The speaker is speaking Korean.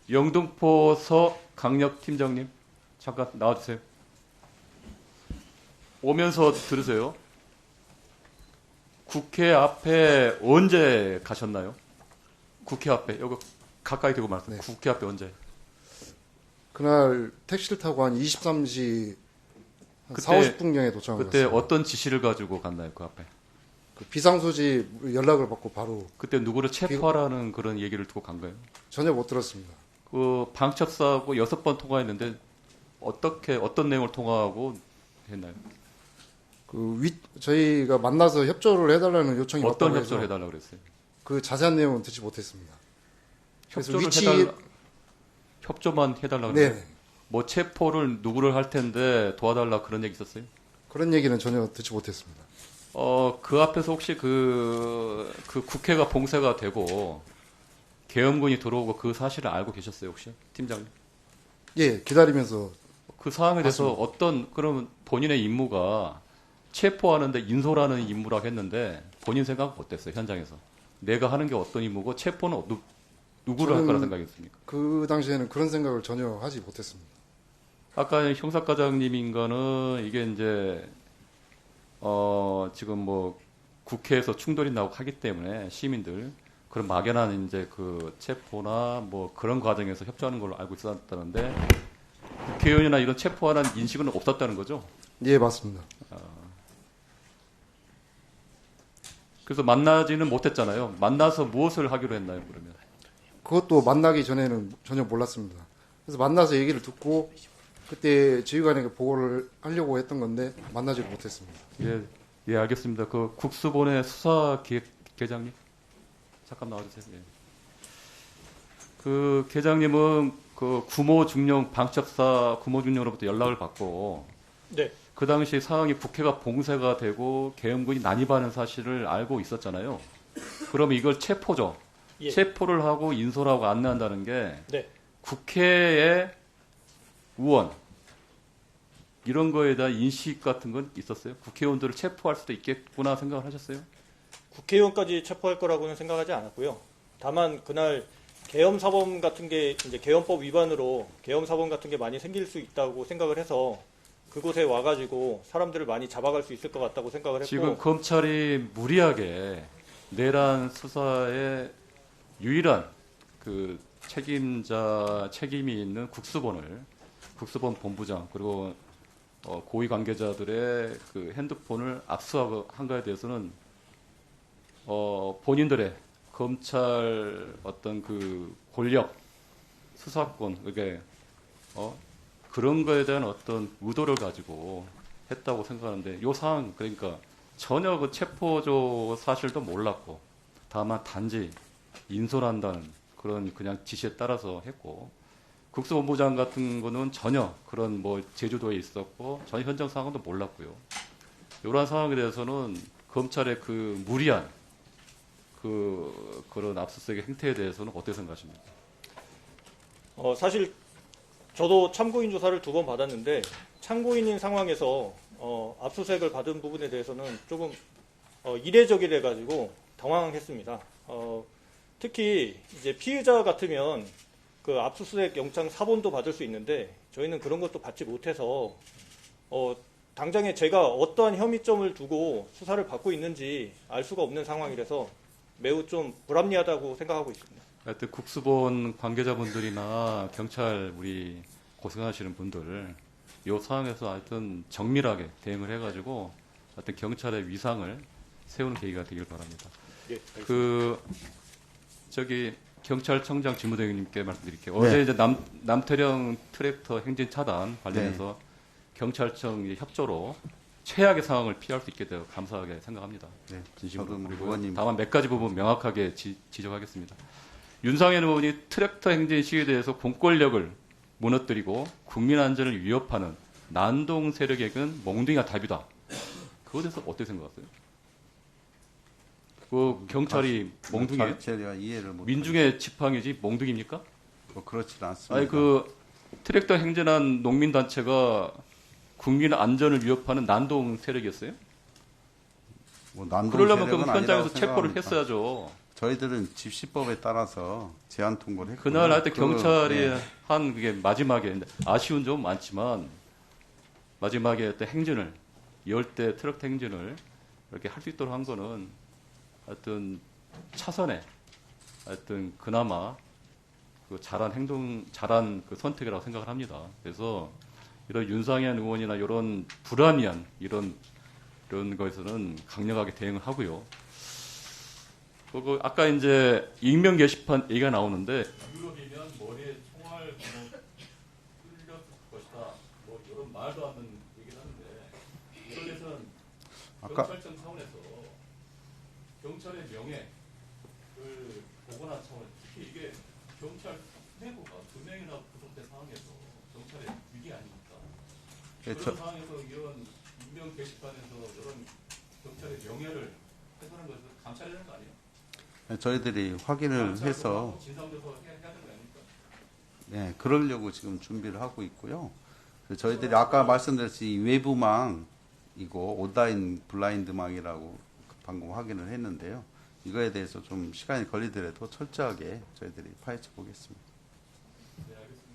영등포서 강력팀장님 잠깐 나와주세요. 오면서 들으세요. 국회 앞에 언제 가셨나요? 국회 앞에 여기 가까이 대고 말씀해. 네. 국회 앞에 언제? 그날 택시를 타고 한 23시 한 4, 50분경에 도착한 것 그때 같습니다. 어떤 지시를 가지고 갔나요? 그 앞에? 그 비상소지 연락을 받고 바로. 그때 누구를 체포하라는 그런 얘기를 듣고 간 거예요? 전혀 못 들었습니다. 그 방첩사하고 6번 통화했는데 어떤 내용을 통화하고 했나요? 저희가 만나서 협조를 해달라는 요청이 어떤 왔다고 협조를 해서 해달라고 그랬어요? 그 자세한 내용은 듣지 못했습니다. 협조만 해달라고 네. 그랬어요? 뭐 체포를 누구를 할 텐데 도와달라 그런 얘기 있었어요? 그런 얘기는 전혀 듣지 못했습니다. 그 앞에서 혹시 그 국회가 봉쇄가 되고 계엄군이 들어오고 그 사실을 알고 계셨어요, 혹시? 팀장님? 예, 기다리면서. 그 상황에 대해서 맞습니다. 그러면 본인의 임무가 체포하는데 인솔하는 임무라고 했는데 본인 생각은 어땠어요, 현장에서? 내가 하는 게 어떤 임무고 체포는 누구를 할 거라 생각했습니까? 그 당시에는 그런 생각을 전혀 하지 못했습니다. 아까 형사과장님인가는 이게 이제 지금 뭐 국회에서 충돌이 나고 하기 때문에 시민들 그런 막연한 이제 그 체포나 뭐 그런 과정에서 협조하는 걸로 알고 있었다는데 국회의원이나 이런 체포하는 인식은 없었다는 거죠? 예, 맞습니다. 그래서 만나지는 못했잖아요. 만나서 무엇을 하기로 했나요, 그러면? 그것도 만나기 전에는 전혀 몰랐습니다. 그래서 만나서 얘기를 듣고 그때 지휘관에게 보고를 하려고 했던 건데 만나지를 못했습니다. 예, 알겠습니다. 그 국수본의 수사기획계장님 잠깐 나와주세요. 예. 그 계장님은 그 구모중령 방첩사 구모중령으로부터 연락을 받고 네. 그 당시 상황이 국회가 봉쇄가 되고 계엄군이 난입하는 사실을 알고 있었잖아요. 그러면 이걸 체포죠. 예. 체포를 하고 인솔하고 안내한다는 게 네. 국회의 의원 이런 거에 대한 인식 같은 건 있었어요? 국회의원들을 체포할 수도 있겠구나 생각을 하셨어요? 국회의원까지 체포할 거라고는 생각하지 않았고요. 다만 그날 계엄 사범 같은 게 이제 계엄법 위반으로 계엄 사범 같은 게 많이 생길 수 있다고 생각을 해서 그곳에 와가지고 사람들을 많이 잡아갈 수 있을 것 같다고 생각을 했고 지금 검찰이 무리하게 내란 수사의 유일한 그 책임이 있는 국수본 본부장 그리고 고위 관계자들의 그 핸드폰을 압수한 거에 대해서는 본인들의 검찰 어떤 그 권력 수사권 이게 그런 거에 대한 어떤 의도를 가지고 했다고 생각하는데 요 상황 그러니까 전혀 그 체포조 사실도 몰랐고 다만 단지 인솔한다는 그런 그냥 지시에 따라서 했고 국수본부장 같은 거는 전혀 그런 뭐 제주도에 있었고 전혀 현장 상황도 몰랐고요. 이러한 상황에 대해서는 검찰의 그 무리한 그런 압수수색 행태에 대해서는 어떻게 생각하십니까? 사실 저도 참고인 조사를 2번 받았는데 참고인인 상황에서 압수수색을 받은 부분에 대해서는 조금 이례적이래 가지고 당황했습니다. 특히 이제 피의자 같으면 그 압수수색 영장 사본도 받을 수 있는데 저희는 그런 것도 받지 못해서 당장에 제가 어떠한 혐의점을 두고 수사를 받고 있는지 알 수가 없는 상황이라서 매우 좀 불합리하다고 생각하고 있습니다. 하여튼 국수본 관계자분들이나 경찰 우리 고생하시는 분들 이 상황에서 하여튼 정밀하게 대응을 해가지고 하여튼 경찰의 위상을 세우는 계기가 되길 바랍니다. 예, 저기 경찰청장 직무대행님께 말씀드릴게요. 네. 어제 이제 남태령 트랙터 행진 차단 관련해서 경찰청 협조로 최악의 상황을 피할 수 있게 되어 감사하게 생각합니다. 네, 진심으로. 저도 그리고 의원님 다만 몇 가지 부분 명확하게 지적하겠습니다. 윤상현 의원이 트랙터 행진 시위에 대해서 공권력을 무너뜨리고 국민 안전을 위협하는 난동 세력에게는 몽둥이가 답이다. 그거에 대해서 어떻게 생각하세요? 그 경찰이 몽둥이에요? 제가 이해를 못. 민중의 지팡이지 몽둥이입니까? 뭐 그렇지 않습니다. 아니 그 트랙터 행진한 농민 단체가 국민 안전을 위협하는 난동 세력이었어요? 뭐 난동 그러려면 그럼 세력은 현장에서 아니라고 체포를 생각합니다. 했어야죠. 저희들은 집시법에 따라서 제한 통보를 했고요. 그날 할 때 경찰이 네. 한 그게 마지막에 근데 아쉬운 점은 많지만 마지막에 어떤 행진을 열대 트럭 행진을 이렇게 할 수 있도록 한 거는 하여튼 차선에 하여튼 그나마 그 잘한 그 선택이라고 생각을 합니다. 그래서 이런 윤상현 의원이나 이런 불합리한 이런 거에서는 강력하게 대응을 하고요. 그리고 아까 이제 익명 게시판 얘기가 나오는데 유럽이면 머리에 총알 뚫렸을 것이다. 뭐 이런 말도 안 되는 얘기를 하는데 이거에서는 아까- 경찰청 차원에서 경찰의 명예를 보건한 차원에서 특히 이게 경찰 수뇌부가 2명이나 구속된 상황에서 경찰의 위기 아닙니까? 예, 그런 상황에서 이런 익명 게시판에서 이런 경찰의 명예를 훼손하는 것을 감찰해야 되는 거 아니에요? 저희들이 확인을 해서 진상조사 해야 되는 거 아닙니까? 네, 그러려고 지금 준비를 하고 있고요. 그래서 저희들이 아까 말씀드렸듯이 외부망 이거 온라인 블라인드망이라고 방금 확인을 했는데요. 이거에 대해서 좀 시간이 걸리더라도 철저하게 저희들이 파헤쳐 보겠습니다. 네, 알겠습니다.